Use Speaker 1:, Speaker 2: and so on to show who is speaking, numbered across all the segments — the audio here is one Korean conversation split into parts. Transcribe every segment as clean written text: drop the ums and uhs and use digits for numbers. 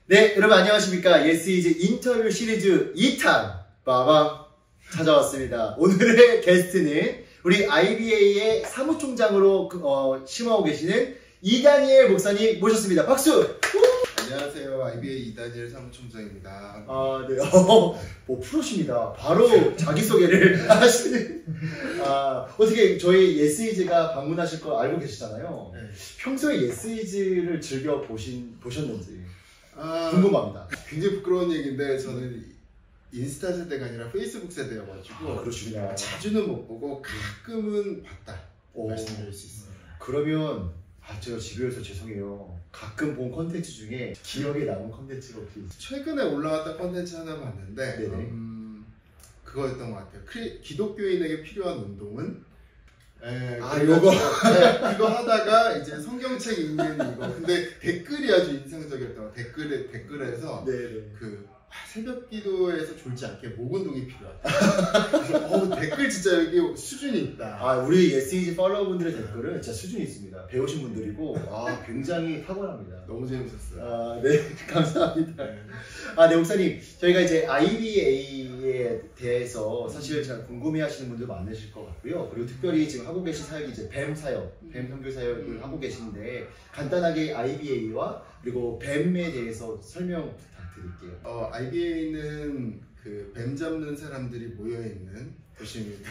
Speaker 1: 네, 여러분 안녕하십니까. 예스이즈 인터뷰 시리즈 2탄 빠밤 찾아왔습니다. 오늘의 게스트는 우리 IBA의 사무총장으로 심하고 계시는 이다니엘 목사님 모셨습니다. 박수!
Speaker 2: 안녕하세요. IBA 이다니엘 사무총장입니다.
Speaker 1: 아, 네. 뭐 프로십니다. 바로 자기소개를 하시는. 어떻게 저희 예스이즈가 방문하실 거 알고 계시잖아요. 네. 평소에 예스이즈를 즐겨 보셨는지 궁금합니다.
Speaker 2: 굉장히 부끄러운 얘기인데 저는 인스타 세대가 아니라 페이스북 세대여가지고
Speaker 1: 그러시구나.
Speaker 2: 자주는 못 보고 가끔은 봤다 말씀드릴 수 있습니다.
Speaker 1: 그러면 제가 집에서 죄송해요. 가끔 본 컨텐츠 중에 기억에 남은 컨텐츠가 혹시
Speaker 2: 최근에 올라왔던 컨텐츠 하나 봤는데 그거였던 것 같아요. 기독교인에게 필요한 운동은
Speaker 1: 요거
Speaker 2: 그거 하다가 이제 성경책 읽는 이거. 근데 댓글이 아주 인상적이었던 거. 댓글에서 새벽 기도에서 졸지 않게 목 운동이 필요하다. 댓글 진짜 여기 수준이 있다.
Speaker 1: 우리 예스이즈 팔로워분들의 댓글은 진짜 수준이 있습니다. 배우신 분들이고 굉장히 탁월합니다.
Speaker 2: 너무 재밌었어요.
Speaker 1: 네, 감사합니다. 네, 목사님, 저희가 이제 IBA에 대해서 사실 잘 궁금해하시는 분들 많으실 것 같고요. 그리고 특별히 지금 하고 계신 사역이 이제 뱀 사역, 뱀 선교 사역을 하고 계신데 간단하게 IBA와 그리고 뱀에 대해서 설명 부탁드릴게요.
Speaker 2: IBA는 그 뱀 잡는 사람들이 모여있는 곳입니다.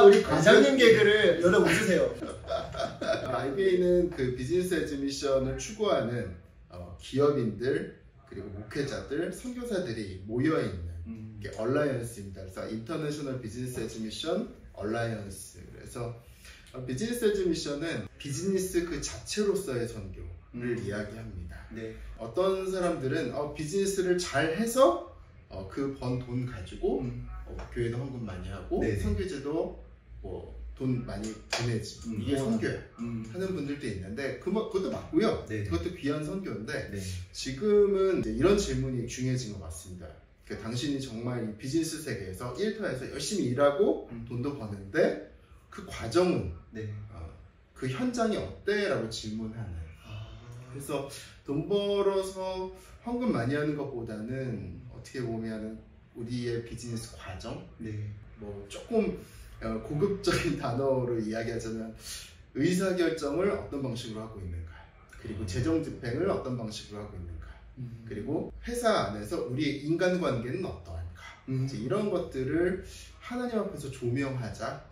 Speaker 1: 우리 과장님 개그를 열어 웃으세요.
Speaker 2: IBA는 그 비즈니스 에즈 미션을 추구하는 기업인들 그리고 목회자들, 선교사들이 모여있는 게 얼라이언스입니다. 그래서 인터내셔널 비즈니스 에즈 미션 얼라이언스. 그래서 비즈니스 에즈 미션은 비즈니스 그 자체로서의 선교를 이야기합니다. 네. 어떤 사람들은 비즈니스를 잘 해서 그 번 돈 가지고 교회도 헌금 많이 하고 선교제도 돈 많이 보내지 이게 선교야 하는 분들도 있는데 그것도 맞고요. 그것도 귀한 선교인데 지금은 이제 이런 질문이 중요해진 것 같습니다. 그러니까 당신이 정말 이 비즈니스 세계에서 일터에서 열심히 일하고 돈도 버는데 그 과정은 그 현장이 어때? 라고 질문하는. 그래서 돈 벌어서 헌금 많이 하는 것보다는 어떻게 보면 우리의 비즈니스 과정, 뭐 조금 고급적인 단어로 이야기하자면 의사결정을 어떤 방식으로 하고 있는가, 그리고 재정 집행을 어떤 방식으로 하고 있는가, 그리고 회사 안에서 우리의 인간관계는 어떠한가, 이제 이런 것들을 하나님 앞에서 조명하자.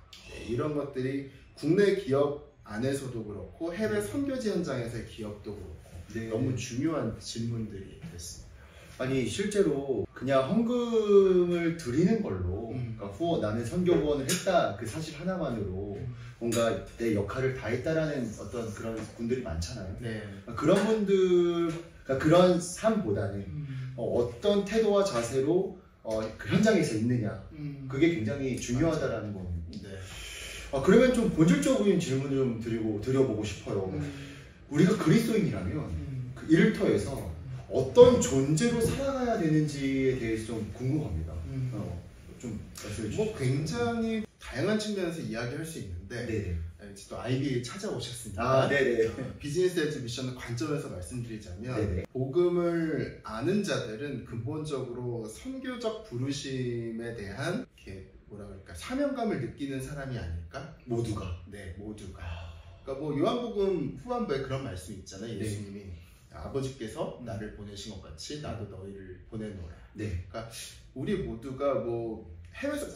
Speaker 2: 이런 것들이 국내 기업 안에서도 그렇고 해외 선교지 현장에서의 기업도 그렇고 너무 중요한 질문들이 됐습니다.
Speaker 1: 아니 실제로 그냥 헌금을 드리는 걸로 그러니까 나는 선교 후원을 했다 그 사실 하나만으로 뭔가 내 역할을 다했다라는 어떤 그런 분들이 많잖아요. 그런 분들 그러니까 그런 삶보다는 어떤 태도와 자세로 그 현장에서 있느냐 그게 굉장히 중요하다라는 겁니다. 그러면 좀 본질적인 질문을 좀 드려보고 싶어요. 우리가 그리스도인이라면 그 일터에서 어떤 존재로 살아가야 되는지에 대해서 좀 궁금합니다. 좀 말씀해 주시죠.
Speaker 2: 굉장히 다양한 측면에서 이야기할 수 있는데 또 IBA에 찾아오셨습니다. 비즈니스 에즈 미션의 관점에서 말씀드리자면 복음을 아는 자들은 근본적으로 선교적 부르심에 대한 뭐라 그럴까 사명감을 느끼는 사람이 아닐까?
Speaker 1: 모두가.
Speaker 2: 모두가. 그러니까 뭐 요한복음 후반부에 그런 말씀이 있잖아요. 예수님이 아버지께서 나를 보내신 것 같이 나도 너희를 보내노라. 그러니까 우리 모두가 뭐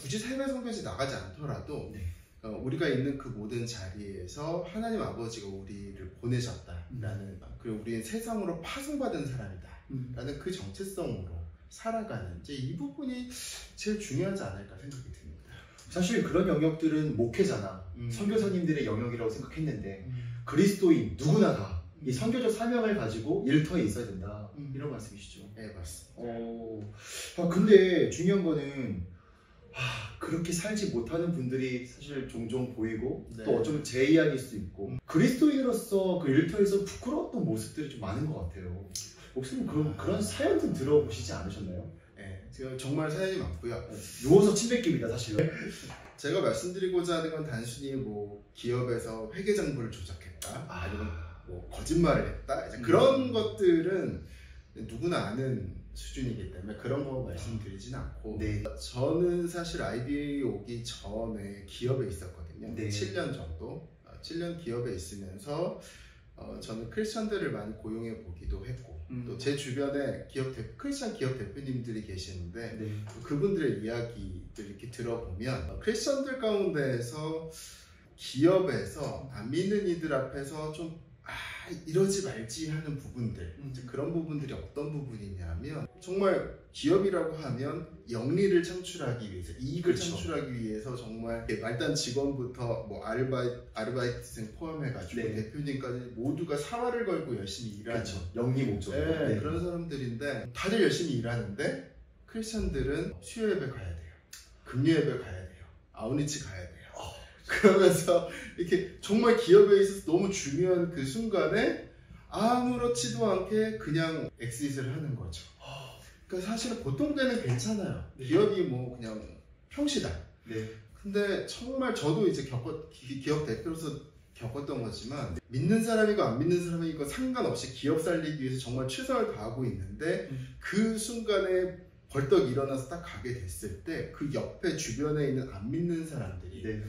Speaker 2: 굳이 해외 선교지 나가지 않더라도 우리가 있는 그 모든 자리에서 하나님 아버지가 우리를 보내셨다라는 그리고 우리는 세상으로 파송받은 사람이다라는 그 정체성으로 살아가는 이제 이 부분이 제일 중요하지 않을까 생각이 듭니다.
Speaker 1: 사실 그런 영역들은 목회자나 선교사님들의 영역이라고 생각했는데 그리스도인 누구나 다 이 선교적 사명을 가지고 일터에 있어야 된다 이런 말씀이시죠?
Speaker 2: 네, 맞습니다.
Speaker 1: 근데 중요한 거는 그렇게 살지 못하는 분들이 사실 종종 보이고 또 어쩌면 제 이야기일 수도 있고 그리스도인으로서 그 일터에서 부끄러웠던 모습들이 좀 많은 것 같아요. 목사님 그런 사연 좀 들어보시지 않으셨나요?
Speaker 2: 제가 정말 사연이 많고요.
Speaker 1: 누워서 침 뱉기입니다 사실은.
Speaker 2: 제가 말씀드리고자 하는 건 단순히 뭐 기업에서 회계장부를 조작했다 아니면 뭐 거짓말을 했다 이제 그런 것들은 누구나 아는 수준이기 때문에 그런 거 말씀드리진 않고
Speaker 1: 네.
Speaker 2: 저는 사실 IBA 오기 전에 기업에 있었거든요.
Speaker 1: 네.
Speaker 2: 7년 정도 7년 기업에 있으면서 저는 크리스천들을 많이 고용해 보기도 했고 또 제 주변에 크리스천 기업 대표님들이 계시는데
Speaker 1: 네.
Speaker 2: 그분들의 이야기들 이렇게 들어보면 크리스천들 가운데에서 기업에서 안 믿는 이들 앞에서 좀 이러지 말지 하는 부분들 이제 그런 부분들이 어떤 부분이냐면 정말 기업이라고 하면 영리를 창출하기 위해서 이익을
Speaker 1: 그렇죠.
Speaker 2: 창출하기 위해서 정말 말단 직원부터 뭐 아르바이트생 포함해가지고
Speaker 1: 네.
Speaker 2: 대표님까지 모두가 사활을 걸고 열심히 일하는
Speaker 1: 그렇죠. 영리 목적으로.
Speaker 2: 네, 그런 사람들인데 다들 열심히 일하는데 크리스천들은 수요 예배 가야 돼요. 금요 예배 가야 돼요. 아우니치 가야 돼요. 그러면서 이렇게 정말 기업에 있어서 너무 중요한 그 순간에 아무렇지도 않게 그냥 엑시트를 하는 거죠. 그러니까 사실은 보통 때는 괜찮아요.
Speaker 1: 네.
Speaker 2: 기업이 뭐 그냥 평시다.
Speaker 1: 네.
Speaker 2: 근데 정말 저도 이제 기업 대표로서 겪었던 거지만 믿는 사람이고 안 믿는 사람이고 상관없이 기업 살리기 위해서 정말 최선을 다하고 있는데 그 순간에 벌떡 일어나서 딱 가게 됐을 때 그 옆에 주변에 있는 안 믿는 사람들이
Speaker 1: 네.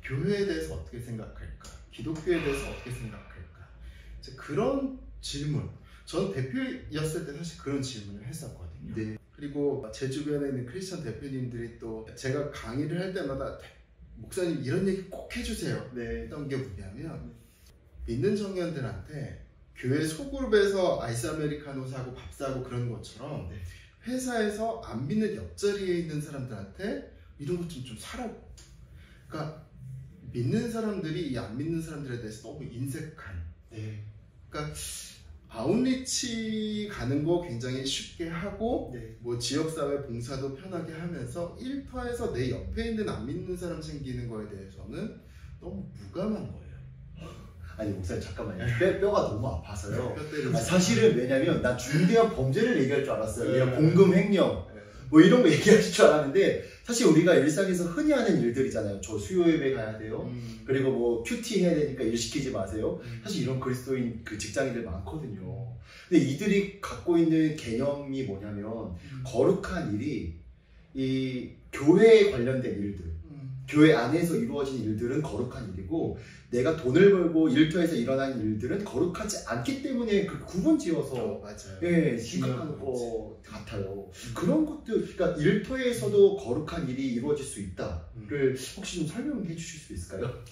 Speaker 2: 교회에 대해서 어떻게 생각할까? 기독교에 대해서 어떻게 생각할까? 이제 그런 질문. 전 대표였을 때 사실 그런 질문을 했었거든요.
Speaker 1: 네.
Speaker 2: 그리고 제 주변에 있는 크리스천 대표님들이 또 제가 강의를 할 때마다 목사님 이런 얘기 꼭 해주세요.
Speaker 1: 네.
Speaker 2: 했던 게 뭐냐면 믿는 청년들한테 교회 소그룹에서 아이스 아메리카노 사고 밥 사고 그런 것처럼
Speaker 1: 네.
Speaker 2: 회사에서 안 믿는 옆자리에 있는 사람들한테 이런 것 좀 사라고. 그러니까 믿는 사람들이 이 안 믿는 사람들에 대해서 너무 인색한.
Speaker 1: 네.
Speaker 2: 그러니까 아웃리치 가는 거 굉장히 쉽게 하고
Speaker 1: 네.
Speaker 2: 뭐 지역사회 봉사도 편하게 하면서 일터에서 내 옆에 있는 안 믿는 사람 생기는 거에 대해서는 너무 무감한 거예요.
Speaker 1: 아니 목사님 잠깐만요. 뼈가 너무 아파서요.
Speaker 2: 뼈 때리고
Speaker 1: 사실은 왜냐면 난 중대한 범죄를 얘기할 줄 알았어요.
Speaker 2: 네.
Speaker 1: 그냥 공금 횡령 뭐 이런 거 얘기하실 줄 알았는데 사실 우리가 일상에서 흔히 하는 일들이잖아요. 저 수요 예배 가야 돼요. 그리고 뭐 큐티 해야 되니까 일 시키지 마세요. 사실 이런 그리스도인 그 직장인들 많거든요. 근데 이들이 갖고 있는 개념이 뭐냐면 거룩한 일이 이 교회에 관련된 일들, 교회 안에서 이루어진 일들은 거룩한 일이고 내가 돈을 벌고 일터에서 일어나는 일들은 거룩하지 않기 때문에 그 구분 지어서
Speaker 2: 맞아요.
Speaker 1: 예, 심각한 것 같아요. 그런 것들, 그러니까 일터에서도 거룩한 일이 이루어질 수 있다를 혹시 좀 설명해 주실 수 있을까요?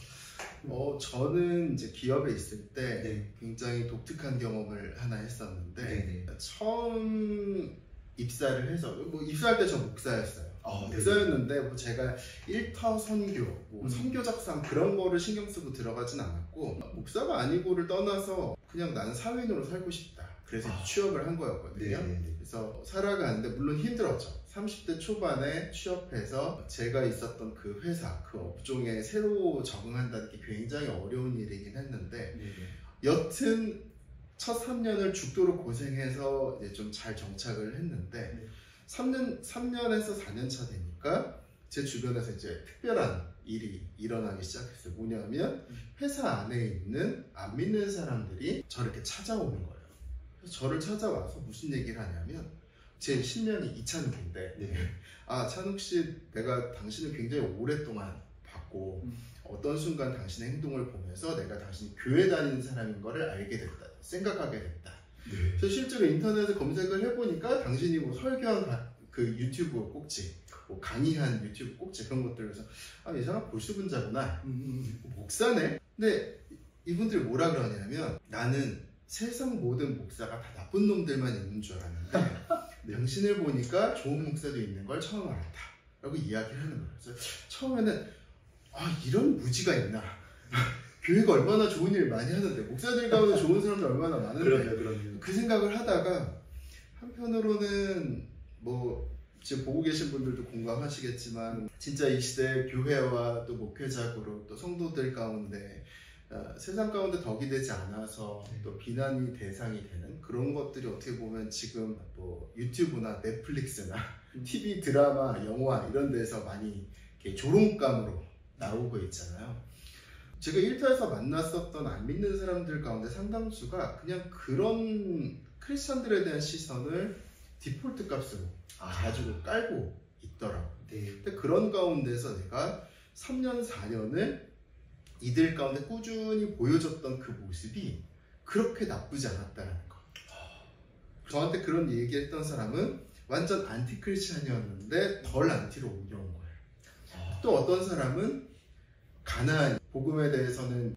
Speaker 2: 저는 이제 기업에 있을 때
Speaker 1: 네.
Speaker 2: 굉장히 독특한 경험을 하나 했었는데
Speaker 1: 네.
Speaker 2: 처음 입사를 해서 뭐 입사할 때 저 목사였어요. 목사였는데 뭐 제가 일터 선교, 뭐 선교적 삶 그런 거를 신경 쓰고 들어가진 않았고 목사가 아니고를 떠나서 그냥 나는 사회인으로 살고 싶다. 그래서 취업을 한 거였거든요. 그래서 살아가는데 물론 힘들었죠. 30대 초반에 취업해서 제가 있었던 그 회사, 그 업종에 새로 적응한다는 게 굉장히 어려운 일이긴 했는데 여튼 첫 3년을 죽도록 고생해서 이제 좀 잘 정착을 했는데 3년에서 4년 차 되니까 제 주변에서 이제 특별한 일이 일어나기 시작했어요. 뭐냐면 회사 안에 있는 안 믿는 사람들이 저를 이렇게 찾아오는 거예요. 그래서 저를 찾아와서 무슨 얘기를 하냐면 제 실명이 이찬욱인데 아 찬욱씨 내가 당신을 굉장히 오랫동안 봤고 어떤 순간 당신의 행동을 보면서 내가 당신이 교회 다니는 사람인 거를 알게 됐다. 생각하게 됐다. 그래서 실제로 인터넷에 검색을 해보니까 당신이 뭐 설교한 그 유튜브 꼭지, 뭐 강의한 유튜브 꼭지 그런 것들에서 아, 이 사람 볼수분자구나. 목사네? 근데 이분들이 뭐라 그러냐면 나는 세상 모든 목사가 다 나쁜 놈들만 있는 줄 알았는데 당신을 보니까 좋은 목사도 있는 걸 처음 알았다. 라고 이야기를 하는 거예요. 그래서 처음에는 아, 이런 무지가 있나. 교회가 얼마나 좋은 일 많이 하는데 목사들 가운데 좋은 사람들 얼마나 많은데 그 생각을 하다가 한편으로는 뭐 지금 보고 계신 분들도 공감하시겠지만 진짜 이 시대 교회와 또 목회자 그룹 또 성도들 가운데 세상 가운데 덕이 되지 않아서 또 비난이 대상이 되는 그런 것들이 어떻게 보면 지금 뭐 유튜브나 넷플릭스나 TV 드라마 영화 이런 데서 많이 이렇게 조롱감으로 나오고 있잖아요. 제가 일터에서 만났었던 안 믿는 사람들 가운데 상당수가 그냥 그런 크리스천들에 대한 시선을 디폴트 값으로 가지고 깔고 있더라고요. 근데 그런 가운데서 내가 3년, 4년을 이들 가운데 꾸준히 보여줬던 그 모습이 그렇게 나쁘지 않았다는 거. 저한테 그런 얘기했던 사람은 완전 안티 크리스찬이었는데 덜 안티로 옮겨온 거예요. 또 어떤 사람은 가나안 복음에 대해서는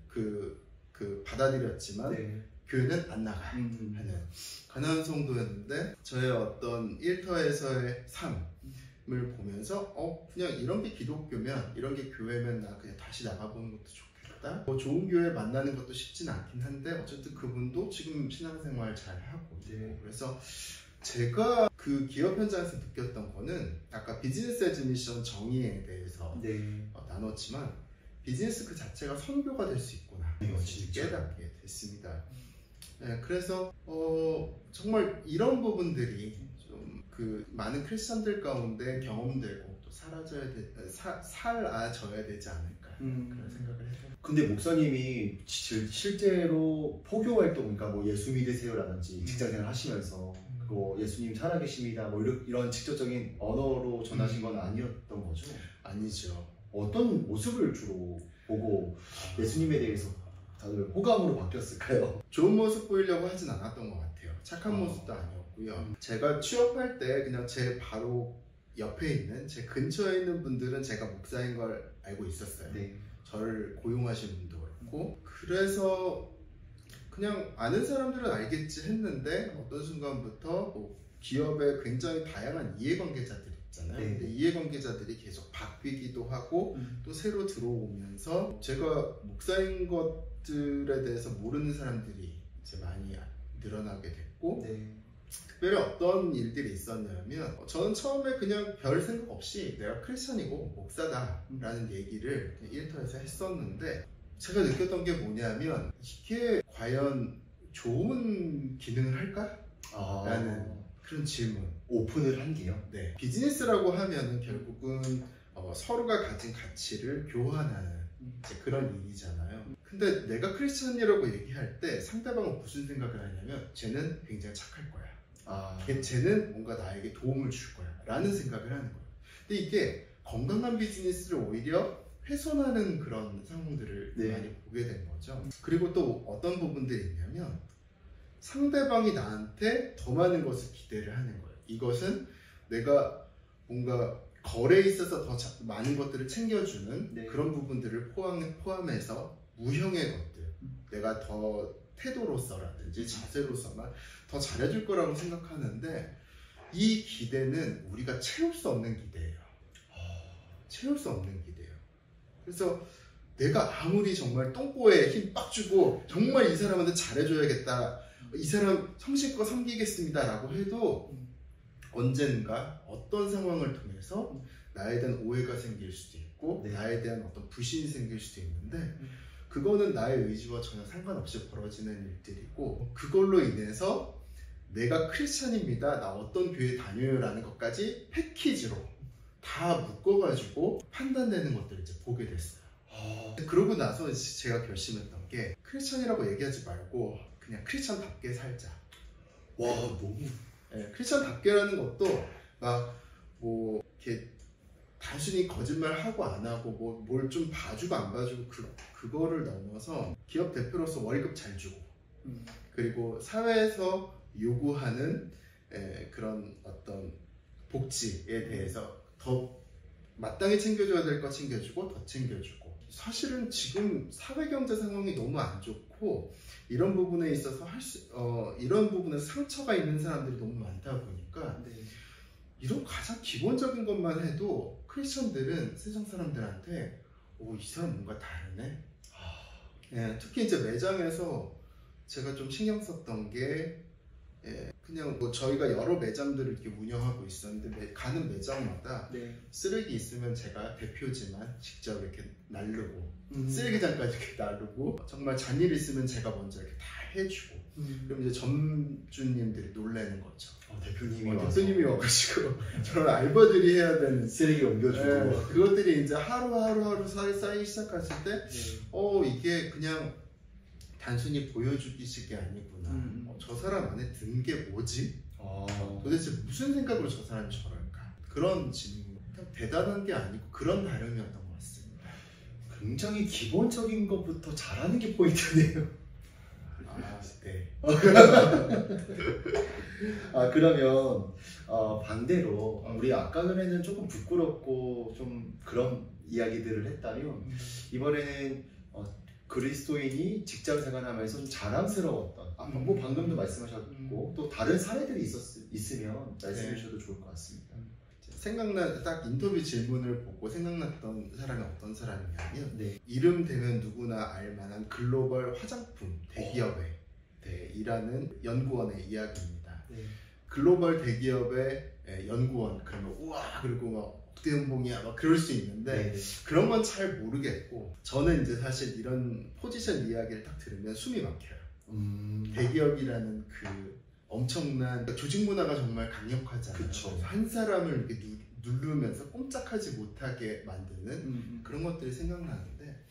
Speaker 2: 받아들였지만 교회는 안 나가 하는 가나안 성도였는데 저의 어떤 일터에서의 삶을 보면서 그냥 이런 게 기독교면 이런 게 교회면 나 그냥 다시 나가보는 것도 좋겠다. 좋은 교회 만나는 것도 쉽진 않긴 한데 어쨌든 그분도 지금 신앙생활 잘 하고 있고 그래서 제가 그 기업 현장에서 느꼈던 거는 아까 비즈니스 에즈 미션 정의에 대해서 나눴지만 비즈니스 그 자체가 선교가 될 수 있구나 이것을 깨닫게 됐습니다. 그래서 정말 이런 부분들이 좀 그 많은 크리스천들 가운데 경험되고 또 사라져야 되지 않을까 그런 생각을 해요.
Speaker 1: 근데 목사님이 실제로 포교 활동, 그러니까 뭐 예수 믿으세요라든지 직장생활 하시면서 뭐 예수님 살아계십니다 뭐 이런 직접적인 언어로 전하신 건 아니었던 거죠?
Speaker 2: 아니죠.
Speaker 1: 어떤 모습을 주로 보고 예수님에 대해서 다들 호감으로 바뀌었을까요?
Speaker 2: 좋은 모습 보이려고 하진 않았던 것 같아요. 착한 모습도 아니었고요. 제가 취업할 때 그냥 제 바로 옆에 있는 제 근처에 있는 분들은 제가 목사인 걸 알고 있었어요. 저를 고용하신 분도 그렇고 그래서 그냥 아는 사람들은 알겠지 했는데 어떤 순간부터 뭐 기업에 굉장히 다양한 이해관계자들이 있잖아요. 근데 이해관계자들이 계속 바뀌기도 하고 또 새로 들어오면서 제가 목사인 것들에 대해서 모르는 사람들이 이제 많이 늘어나게 됐고 특별히 어떤 일들이 있었냐면 저는 처음에 그냥 별 생각 없이 내가 크리스천이고 목사다라는 얘기를 일터에서 했었는데 제가 느꼈던 게 뭐냐면 이게 과연 좋은 기능을 할까? 라는 그런 질문.
Speaker 1: 오픈을 한 게요?
Speaker 2: 네. 비즈니스라고 하면은 결국은 서로가 가진 가치를 교환하는 이제 그런 일이잖아요. 근데 내가 크리스천이라고 얘기할 때 상대방은 무슨 생각을 하냐면 쟤는 굉장히 착할 거야. 쟤는 뭔가 나에게 도움을 줄 거야 라는 생각을 하는 거예요. 근데 이게 건강한 비즈니스를 오히려 훼손하는 그런 상황들을 많이 보게 된 거죠. 그리고 또 어떤 부분들이 있냐면 상대방이 나한테 더 많은 것을 기대를 하는 거예요. 이것은 내가 뭔가 거래에 있어서 더 많은 것들을 챙겨주는 그런 부분들을 포함해서 무형의 것들, 내가 더 태도로서라든지 자세로서만 더 잘해줄 거라고 생각하는데 이 기대는 우리가 채울 수 없는 기대예요. 채울 수 없는 기대예요. 그래서 내가 아무리 정말 똥꼬에 힘 빡 주고 정말 이 사람한테 잘해줘야겠다, 이 사람 성실껏 섬기겠습니다 라고 해도 언젠가 어떤 상황을 통해서 나에 대한 오해가 생길 수도 있고 나에 대한 어떤 불신이 생길 수도 있는데 그거는 나의 의지와 전혀 상관없이 벌어지는 일들이고 그걸로 인해서 내가 크리스찬입니다, 나 어떤 교회 다녀요 라는 것까지 패키지로 다 묶어가지고 판단되는 것들을 이제 보게 됐어요. 그러고 나서 제가 결심했던 게 크리스찬이라고 얘기하지 말고 그냥 크리스찬답게 살자.
Speaker 1: 너무
Speaker 2: 크리스찬답게라는 것도 막 뭐 이렇게 단순히 거짓말하고 안 하고 뭐 뭘 좀 봐주고 안 봐주고 그거를 넘어서 기업 대표로서 월급 잘 주고 그리고 사회에서 요구하는 그런 어떤 복지에 대해서 더 마땅히 챙겨줘야 될 거 챙겨주고 더 챙겨주고 사실은 지금 사회 경제 상황이 너무 안 좋고 이런 부분에 있어서 이런 부분에 상처가 있는 사람들이 너무 많다 보니까 이런 가장 기본적인 것만 해도 크리스천들은 세상 사람들한테 이 사람 뭔가 다르네. 특히 이제 매장에서 제가 좀 신경 썼던 게 그냥 뭐 저희가 여러 매장들을 이렇게 운영하고 있었는데 가는 매장마다 쓰레기 있으면 제가 대표지만 직접 이렇게 나르고 쓰레기장까지 이렇게 나르고 정말 잔일 있으면 제가 먼저 이렇게 다 해주고 그럼 이제 점주님들이 놀라는 거죠.
Speaker 1: 대표님이
Speaker 2: 와가지고 저런 알바들이 해야 되는
Speaker 1: 쓰레기 옮겨주고
Speaker 2: 그것들이 이제 하루하루 쌓이기 시작했을 때 이게 그냥 단순히 보여주기식이 아니구나. 저 사람 안에 든 게 뭐지? 도대체 무슨 생각으로 저 사람이 저럴까? 그런 질문. 대단한 게 아니고 그런 나름이었던 것 같습니다.
Speaker 1: 굉장히 기본적인 것부터 잘하는 게 포인트네요.
Speaker 2: 네.
Speaker 1: 그러면 반대로 우리 아까 전에는 조금 부끄럽고 좀 그런 이야기들을 했다면 이번에는 그리스도인이 직장 생활하면서 좀 자랑스러웠던 뭐 방금도 말씀하셨고 또 다른 사례들이 있으면 말씀해 주셔도 좋을 것 같습니다.
Speaker 2: 딱 인터뷰 질문을 보고 생각났던 사람이 어떤 사람이냐면 이름 대면 누구나 알만한 글로벌 화장품 대기업에 일하는 연구원의 이야기입니다. 글로벌 대기업의 연구원 그러면 우와 그리고 막 억대 연봉이야 막 그럴 수 있는데 그런 건 잘 모르겠고 저는 이제 사실 이런 포지션 이야기를 딱 들으면 숨이 막혀요. 대기업이라는 그 엄청난 조직 문화가 정말 강력하잖아요. 한 사람을 이렇게 누르면서 꼼짝하지 못하게 만드는 그런 것들이 생각나는데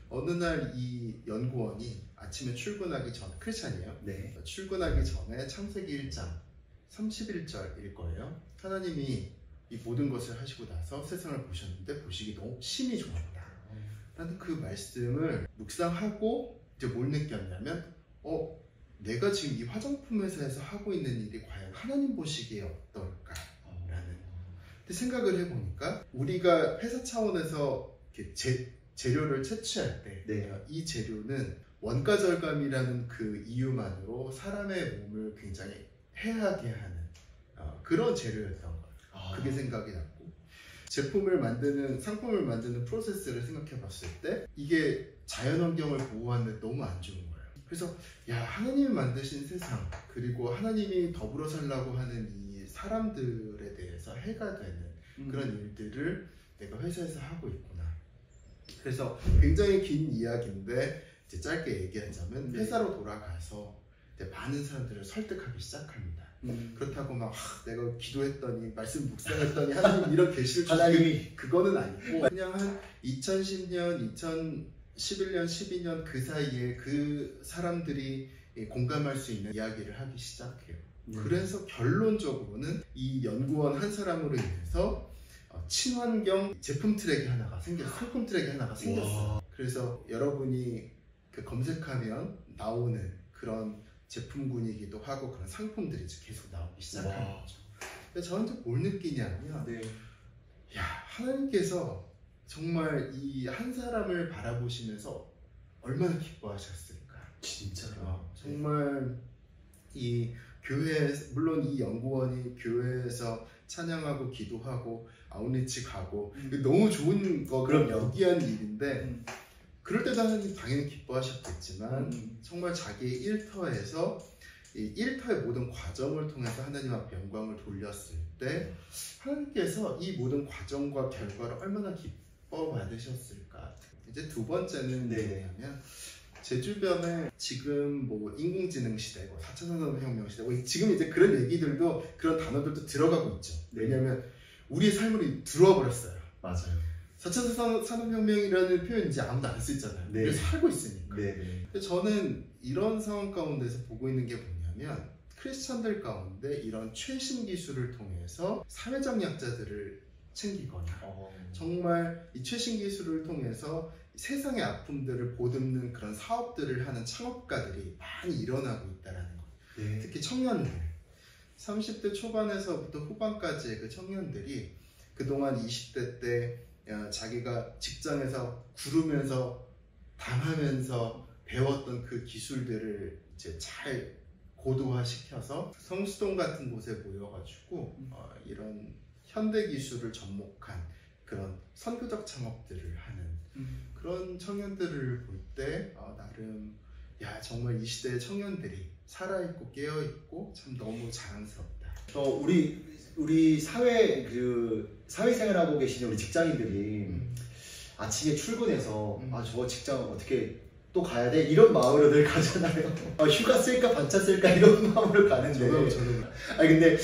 Speaker 2: 어느 날 이 연구원이 아침에 출근하기 전 크리스찬이에요. 출근하기 전에 창세기 1장 31절일 거예요. 하나님이 이 모든 것을 하시고 나서 세상을 보셨는데 보시기 너무 심히 좋았다 라는 그 말씀을 묵상하고 이제 뭘 느꼈냐면 내가 지금 이 화장품 회사에서 하고 있는 일이 과연 하나님 보시기에 어떨까 라는 생각을 해보니까 우리가 회사 차원에서 이렇게 재료를 채취할 때 이 재료는 원가 절감이라는 그 이유만으로 사람의 몸을 굉장히 해하게 하는 그런 재료였던 거예요. 그게 생각이 났고 제품을 만드는 상품을 만드는 프로세스를 생각해 봤을 때 이게 자연환경을 보호하는데 너무 안 좋은 거예요. 그래서 하나님이 만드신 세상 그리고 하나님이 더불어 살라고 하는 이 사람들에 대해서 해가 되는 그런 일들을 내가 회사에서 하고 있구나. 그래서 굉장히 긴 이야기인데 이제 짧게 얘기하자면 회사로 돌아가서 많은 사람들을 설득하기 시작합니다. 그렇다고 막 내가 기도했더니 말씀 묵상했더니 하나님 이런 계시를 주시니 그거는 아니고 그냥 한 2010년, 2011년, 12년 그 사이에 그 사람들이 공감할 수 있는 이야기를 하기 시작해요. 그래서 결론적으로는 이 연구원 한 사람으로 인해서 친환경 제품 트랙이 하나가 생겼어요. 상품 트랙이 하나가 생겼어요. 그래서 여러분이 검색하면 나오는 그런 제품군이기도 하고 그런 상품들이 계속 나오기 시작하는 거죠. 저한테 뭘 느끼냐면 하나님께서 정말 이 한 사람을 바라보시면서 얼마나 기뻐하셨을까.
Speaker 1: 진짜로
Speaker 2: 정말 이 교회 물론 이 연구원이 교회에서 찬양하고 기도하고 아웃리치 가고 너무 좋은 거고 여기한 일인데 그럴 때도 하나님 당연히 기뻐하셨겠지만 정말 자기의 일터에서 이 일터의 모든 과정을 통해서 하나님 앞에 영광을 돌렸을 때 하나님께서 이 모든 과정과 결과를 얼마나 기뻐 받으셨을까. 이제 두 번째는 뭐냐면 제 주변에 지금 뭐 인공지능 시대고 4차 산업혁명 시대고 지금 이제 그런 얘기들도 그런 단어들도 들어가고 있죠. 왜냐하면 우리의 삶으로 들어와 버렸어요.
Speaker 1: 맞아요.
Speaker 2: 4차 산업혁명이라는 표현 이제 아무도 안 쓰잖아요. 그래서 살고 있으니까. 근데 저는 이런 상황 가운데서 보고 있는 게 뭐냐면 크리스찬들 가운데 이런 최신 기술을 통해서 사회적 약자들을 챙기거나 정말 이 최신 기술을 통해서 세상의 아픔들을 보듬는 그런 사업들을 하는 창업가들이 많이 일어나고 있다는 거예요. 특히 청년들 30대 초반에서부터 후반까지의 그 청년들이 그동안 20대 때 자기가 직장에서 구르면서 당하면서 배웠던 그 기술들을 이제 잘 고도화시켜서 성수동 같은 곳에 모여가지고 이런 현대 기술을 접목한 그런 선교적 창업들을 하는 그런 청년들을 볼 때 나름 정말 이 시대의 청년들이 살아있고 깨어있고 참 너무 자랑스럽다.
Speaker 1: 우리 사회생활하고 계시는 우리 직장인들이 아침에 출근해서 저 직장 어떻게 또 가야 돼? 이런 마음으로 늘 가잖아요. 휴가 쓸까 반차 쓸까 이런 마음으로 가는데
Speaker 2: 저도.
Speaker 1: 근데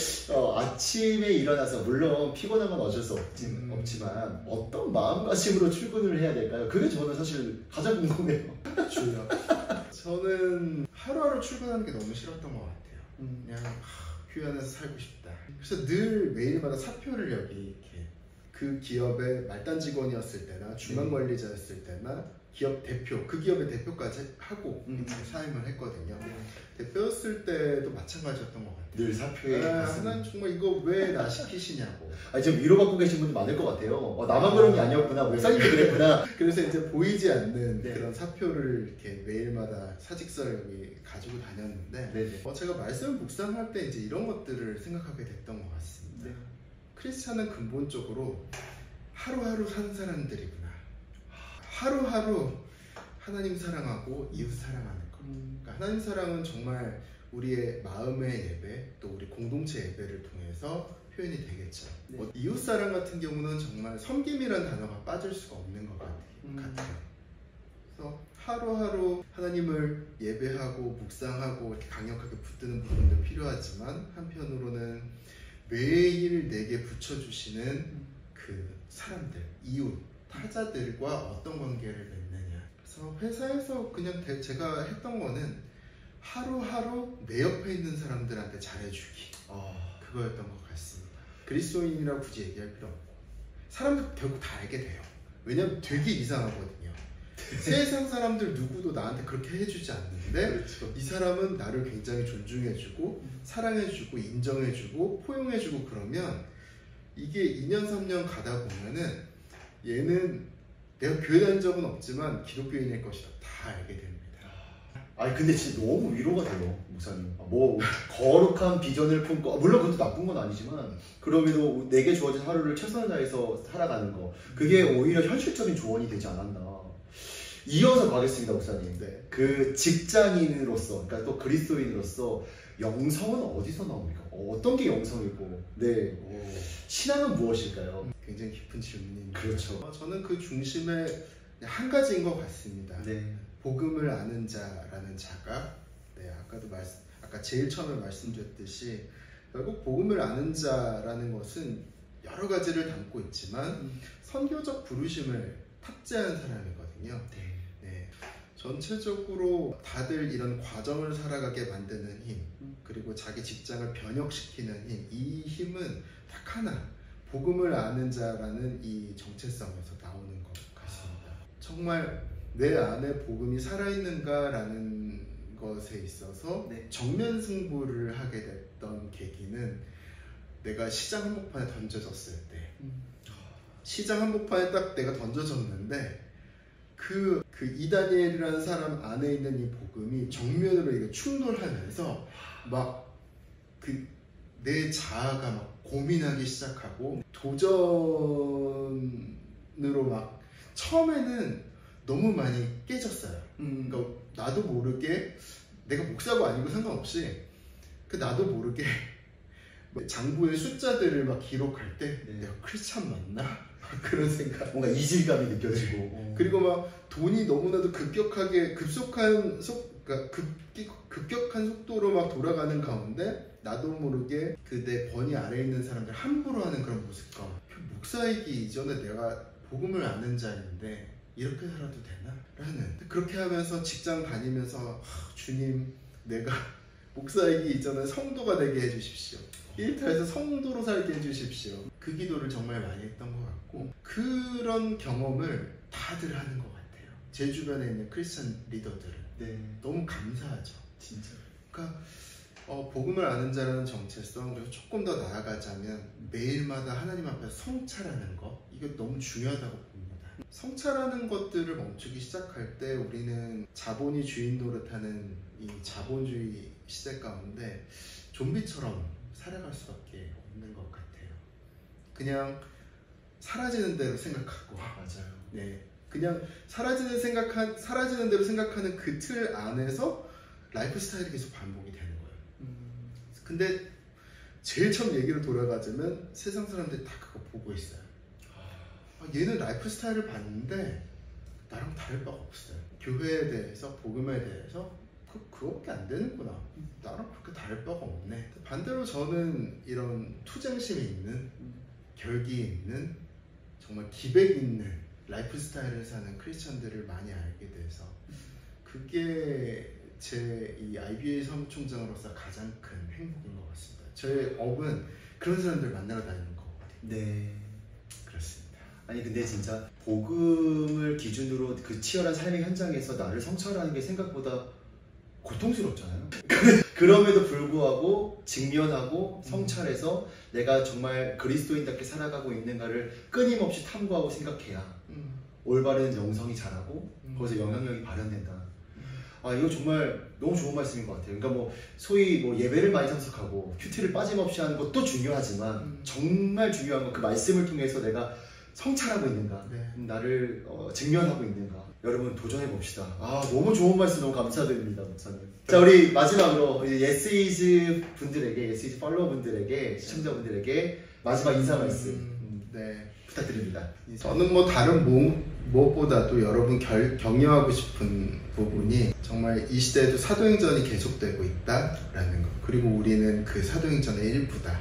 Speaker 1: 아침에 일어나서 물론 피곤한 건 어쩔 수 없지만 어떤 마음가짐으로 출근을 해야 될까요? 그게 저는 사실 가장 궁금해요.
Speaker 2: 주요. 저는 하루하루 출근하는 게 너무 싫었던 것 같아요. 그냥 휴양에서 살고 싶다. 그래서 늘 매일마다 사표를 여기 이렇게 그 기업의 말단 직원이었을 때나 중간 관리자였을 때나 기업 대표, 그 기업의 대표까지 하고 사임을 했거든요. 대표였을 때도 마찬가지였던 것 같아요.
Speaker 1: 늘 사표에
Speaker 2: 난 정말 이거 왜 나 시키시냐고.
Speaker 1: 지금 위로받고 계신 분들 많을 것 같아요. 나만 그런 게 아니었구나, 목사님도 그랬구나.
Speaker 2: 그래서 이제 보이지 않는 그런 사표를 이렇게 매일마다 사직서를 여기 가지고 다녔는데 제가 말씀을 묵상할 때 이제 이런 것들을 생각하게 됐던 것 같습니다. 크리스찬은 근본적으로 하루하루 사는 사람들이구나. 하루하루 하나님 사랑하고 이웃 사랑하는 것. 그러니까 하나님 사랑은 정말 우리의 마음의 예배, 또 우리 공동체 예배를 통해서 표현이 되겠죠. 이웃 사랑 같은 경우는 정말 섬김이라는 단어가 빠질 수가 없는 것 같아요. 그래서 하루하루 하나님을 예배하고 묵상하고 이렇게 강력하게 붙드는 부분도 필요하지만 한편으로는 매일 내게 붙여주시는 그 사람들, 이웃, 타자들과 어떤 관계를 맺느냐. 그래서 회사에서 그냥 제가 했던 거는 하루하루 내 옆에 있는 사람들한테 잘해주기. 그거였던 것 같습니다. 그리스도인이라고 굳이 얘기할 필요 없고 사람들 결국 다 알게 돼요. 왜냐면 되게 이상하거든요. 세상 사람들 누구도 나한테 그렇게 해주지 않는데 이 사람은 나를 굉장히 존중해주고 사랑해주고 인정해주고 포용해주고 그러면 이게 2년 3년 가다 보면은 얘는 내가 교회 다닌 적은 없지만 기독교인일 것이다. 다 알게 됩니다.
Speaker 1: 근데 진짜 너무 위로가 돼요, 목사님. 뭐 거룩한 비전을 품고 물론 그것도 나쁜 건 아니지만 그럼에도 내게 주어진 하루를 최선을 다해서 살아가는 거 그게 오히려 현실적인 조언이 되지 않았나. 이어서 가겠습니다, 목사님. 그 직장인으로서, 그러니까 또 그리스도인으로서 영성은 어디서 나옵니까? 어떤 게 영성이고, 신앙은 무엇일까요?
Speaker 2: 굉장히 깊은 질문입니다.
Speaker 1: 그렇죠.
Speaker 2: 저는 그 중심에 한 가지인 것 같습니다. 복음을 아는 자라는 자가, 아까 제일 처음에 말씀드렸듯이 결국 복음을 아는 자라는 것은 여러 가지를 담고 있지만 선교적 부르심을 탑재한 사람이거든요. 전체적으로 다들 이런 과정을 살아가게 만드는 힘, 그리고 자기 직장을 변혁시키는 힘, 이 힘은 딱 하나, 복음을 아는 자라는 이 정체성에서 나오는 것 같습니다. 정말 내 안에 복음이 살아있는가라는 것에 있어서 정면 승부를 하게 됐던 계기는 내가 시장 한복판에 던져졌을 때, 시장 한복판에 딱 내가 던져졌는데 그 이다니엘이라는 사람 안에 있는 이 복음이 정면으로 이게 충돌하면서 막 내 자아가 막 고민하기 시작하고 도전으로 막 처음에는 너무 많이 깨졌어요. 그러니까 나도 모르게 내가 목사가 아니고 상관없이 나도 모르게 장부의 숫자들을 막 기록할 때 내가 크리스찬 맞나? 그런 생각.
Speaker 1: 뭔가 이질감이 느껴지고.
Speaker 2: 그리고 막 돈이 너무나도 급격한 속도로 막 돌아가는 가운데 나도 모르게 내 번위 아래에 있는 사람들 함부로 하는 그런 모습과 목사이기 이전에 내가 복음을 아는 자인데 이렇게 살아도 되나? 라는 그렇게 하면서 직장 다니면서 주님 내가 목사이기 이전에 성도가 되게 해주십시오. 일터에서 성도로 살게 해주십시오. 그 기도를 정말 많이 했던 것 같고 그런 경험을 다들 하는 것 같아요. 제 주변에 있는 크리스천 리더들은 너무 감사하죠.
Speaker 1: 진짜.
Speaker 2: 그러니까 복음을 아는 자라는 정체성, 그리고 조금 더 나아가자면 매일마다 하나님 앞에서 성찰하는 것, 이게 너무 중요하다고 봅니다. 성찰하는 것들을 멈추기 시작할 때 우리는 자본이 주인 노릇하는 이 자본주의 시대 가운데 좀비처럼 살아갈 수밖에 없는 것 같아요. 그냥 사라지는 대로 생각하고,
Speaker 1: 맞아요.
Speaker 2: 그냥 사라지는 대로 생각하는 그 틀 안에서 라이프 스타일이 계속 반복이 되는 거예요. 근데 제일 처음 얘기로 돌아가자면 세상 사람들이 다 그거 보고 있어요. 얘는 라이프 스타일을 봤는데 나랑 다를 바가 없어요. 교회에 대해서, 복음에 대해서 그거밖에 안 되는구나. 나랑 그렇게 다를 바가 없네. 반대로 저는 이런 투쟁심이 있는, 결기 있는, 정말 기백 있는 라이프 스타일을 사는 크리스천들을 많이 알게 돼서 그게 제 이 IBA 사무총장으로서 가장 큰 행복인 것 같습니다. 저의 업은 그런 사람들 만나러 다니는 거거든요.
Speaker 1: 네.
Speaker 2: 그렇습니다.
Speaker 1: 아니 근데 진짜 복음을 기준으로 그 치열한 삶의 현장에서 나를 성찰하는 게 생각보다 고통스럽잖아요. 그럼에도 불구하고 직면하고 성찰해서 내가 정말 그리스도인답게 살아가고 있는가를 끊임없이 탐구하고 생각해야 올바른 영성이 자라고 거기서 영향력이 발현된다. 아, 이거 정말 너무 좋은 말씀인 것 같아요. 그러니까 뭐 소위 뭐 예배를 많이 참석하고 큐티를 빠짐없이 하는 것도 중요하지만 정말 중요한 건 그 말씀을 통해서 내가 성찰하고 있는가,
Speaker 2: 네.
Speaker 1: 나를 직면하고 있는가. 여러분 도전해 봅시다. 아, 너무 좋은 말씀 너무 감사드립니다, 목사님. 자, 우리 마지막으로 예스이즈 분들에게, 예스이즈 팔로워 분들에게, 시청자분들에게 마지막 인사 말씀
Speaker 2: 네.
Speaker 1: 부탁드립니다.
Speaker 2: 저는 뭐 다른 무엇보다도 여러분 격려하고 싶은 부분이 정말 이 시대에도 사도행전이 계속되고 있다라는 것. 그리고 우리는 그 사도행전의 일부다.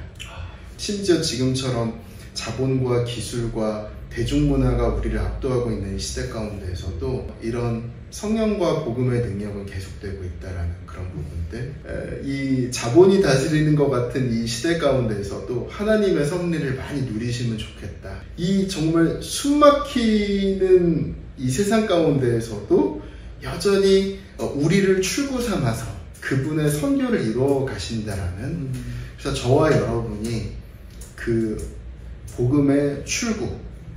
Speaker 2: 심지어 지금처럼 자본과 기술과 대중문화가 우리를 압도하고 있는 이 시대 가운데에서도 이런 성령과 복음의 능력은 계속되고 있다라는 그런 부분들, 이 자본이 다스리는 것 같은 이 시대 가운데에서도 하나님의 섭리를 많이 누리시면 좋겠다. 이 정말 숨막히는 이 세상 가운데에서도 여전히 우리를 출구 삼아서 그분의 선교를 이루어 가신다라는, 그래서 저와 여러분이 그 복음의 출구,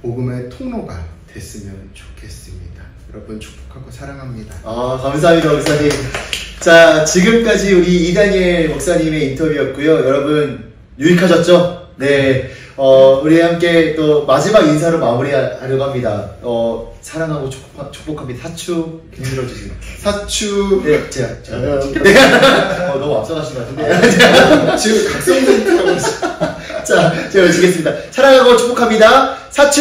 Speaker 2: 복음의 통로가 됐으면 좋겠습니다. 여러분 축복하고 사랑합니다.
Speaker 1: 아, 감사합니다, 목사님. 자, 지금까지 우리 이다니엘 목사님의 인터뷰였고요. 여러분 유익하셨죠? 네. 우리 함께 또 마지막 인사로 마무리하려고 합니다. 사랑하고 축복합니다. 사추 들어주시면.
Speaker 2: 사추.
Speaker 1: 네, 제가 너무 앞서가신 것 같은데.
Speaker 2: 지금 각성센터 하고 있어요.
Speaker 1: 자, 제가 외치겠습니다. 사랑하고 축복합니다. 사추.